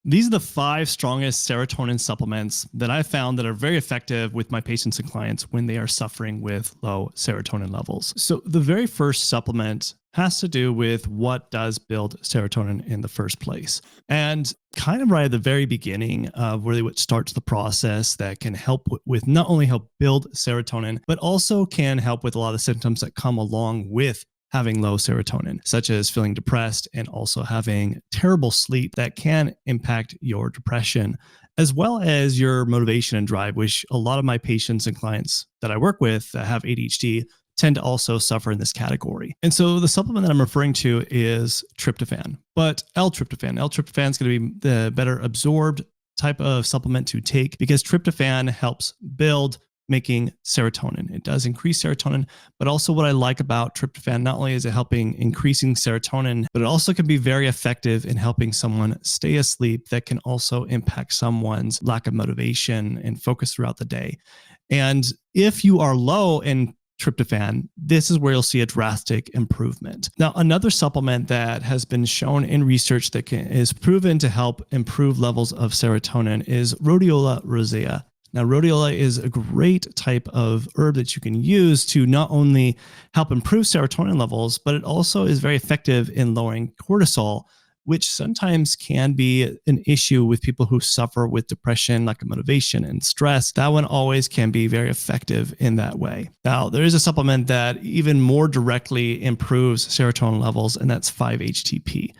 These are the 5 strongest serotonin supplements that I found that are very effective with my patients and clients when they are suffering with low serotonin levels. So the very first supplement has to do with what does build serotonin in the first place. And kind of right at the very beginning of really what starts the process that can help with not only help build serotonin, but also can help with a lot of symptoms that come along with having low serotonin, such as feeling depressed and also having terrible sleep that can impact your depression, as well as your motivation and drive, which a lot of my patients and clients that I work with that have ADHD tend to also suffer in this category. And so the supplement that I'm referring to is tryptophan, but L-tryptophan. L-tryptophan is going to be the better absorbed type of supplement to take because tryptophan helps build making serotonin. It does increase serotonin, but also what I like about tryptophan, not only is it helping increasing serotonin, but it also can be very effective in helping someone stay asleep. That can also impact someone's lack of motivation and focus throughout the day. And if you are low in tryptophan, this is where you'll see a drastic improvement. Now, another supplement that has been shown in research that is proven to help improve levels of serotonin is Rhodiola rosea. Now, rhodiola is a great type of herb that you can use to not only help improve serotonin levels, but it also is very effective in lowering cortisol, which sometimes can be an issue with people who suffer with depression, lack of motivation, and stress. That one always can be very effective in that way. Now, there is a supplement that even more directly improves serotonin levels, and that's 5-HTP.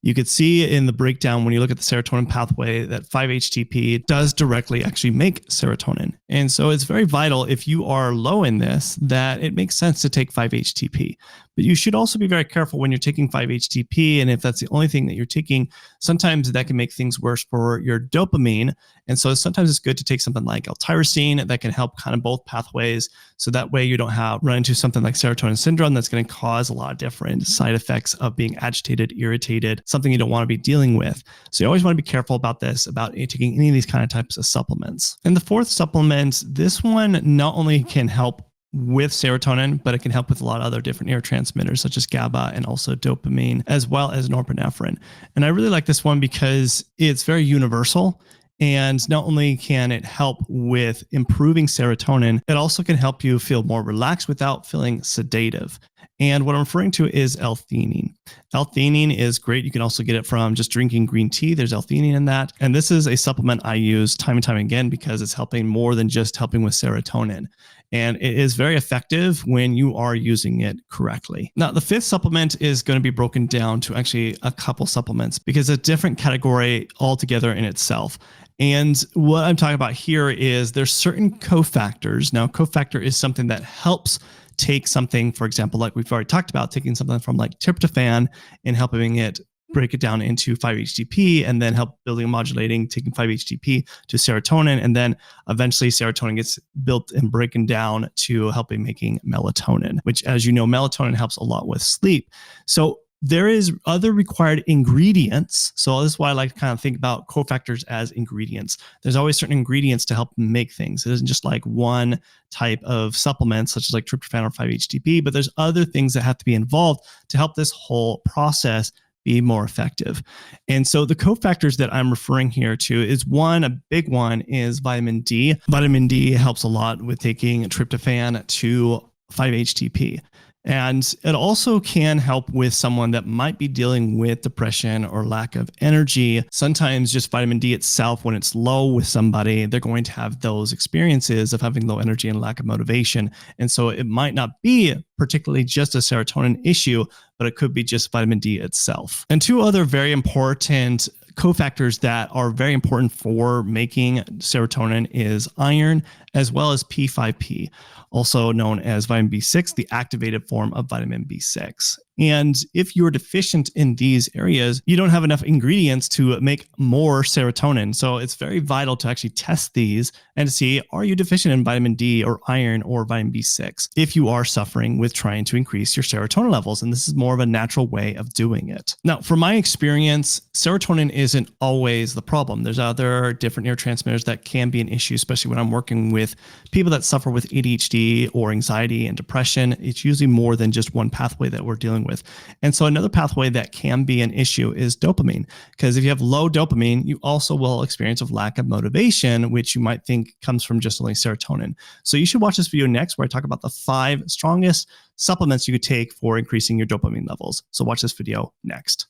You could see in the breakdown when you look at the serotonin pathway that 5-HTP does directly actually make serotonin. And so it's very vital if you are low in this that it makes sense to take 5-HTP. But you should also be very careful when you're taking 5-HTP. And if that's the only thing that you're taking, sometimes that can make things worse for your dopamine. And so sometimes it's good to take something like AlTyrosine that can help kind of both pathways. So that way you don't run into something like serotonin syndrome that's going to cause a lot of different side effects of being agitated, irritated, something you don't want to be dealing with. So you always want to be careful about this, about taking any of these kind of types of supplements. And the fourth supplement, this one not only can help with serotonin, but it can help with a lot of other different neurotransmitters such as GABA and also dopamine, as well as norepinephrine. And I really like this one because it's very universal. And not only can it help with improving serotonin, it also can help you feel more relaxed without feeling sedative. And what I'm referring to is L-theanine. L-theanine is great. You can also get it from just drinking green tea. There's L-theanine in that. And this is a supplement I use time and time again because it's helping more than just helping with serotonin. And it is very effective when you are using it correctly. Now, the fifth supplement is going to be broken down to actually a couple supplements because it's a different category altogether in itself. And what I'm talking about here is there's certain cofactors. Now, cofactor is something that helps take something, for example, like we've already talked about, taking something from like tryptophan and helping it break it down into 5-HTP and then help building and modulating, taking 5-HTP to serotonin. And then eventually serotonin gets built and broken down to helping making melatonin, which, as you know, melatonin helps a lot with sleep. So there is other required ingredients. So this is why I like to kind of think about cofactors as ingredients. There's always certain ingredients to help make things. It isn't just like one type of supplement, such as like tryptophan or 5-HTP, but there's other things that have to be involved to help this whole process be more effective. And so the cofactors that I'm referring here to is a big one is vitamin D. Vitamin D helps a lot with taking tryptophan to 5-HTP. And it also can help with someone that might be dealing with depression or lack of energy. Sometimes just vitamin D itself, when it's low with somebody, they're going to have those experiences of having low energy and lack of motivation. And so it might not be particularly just a serotonin issue, but it could be just vitamin D itself. And two other very important cofactors that are very important for making serotonin is iron as well as P5P, also known as vitamin B6, the activated form of vitamin B6. And if you're deficient in these areas, you don't have enough ingredients to make more serotonin. So it's very vital to actually test these and to see, are you deficient in vitamin D or iron or vitamin B6 if you are suffering with trying to increase your serotonin levels. And this is more of a natural way of doing it. Now, from my experience, serotonin isn't always the problem. There's other different neurotransmitters that can be an issue, especially when I'm working with people that suffer with ADHD or anxiety and depression. It's usually more than just one pathway that we're dealing with. And so another pathway that can be an issue is dopamine, because if you have low dopamine, you also will experience a lack of motivation, which you might think comes from just only serotonin. So you should watch this video next, where I talk about the 5 strongest supplements you could take for increasing your dopamine levels. So watch this video next.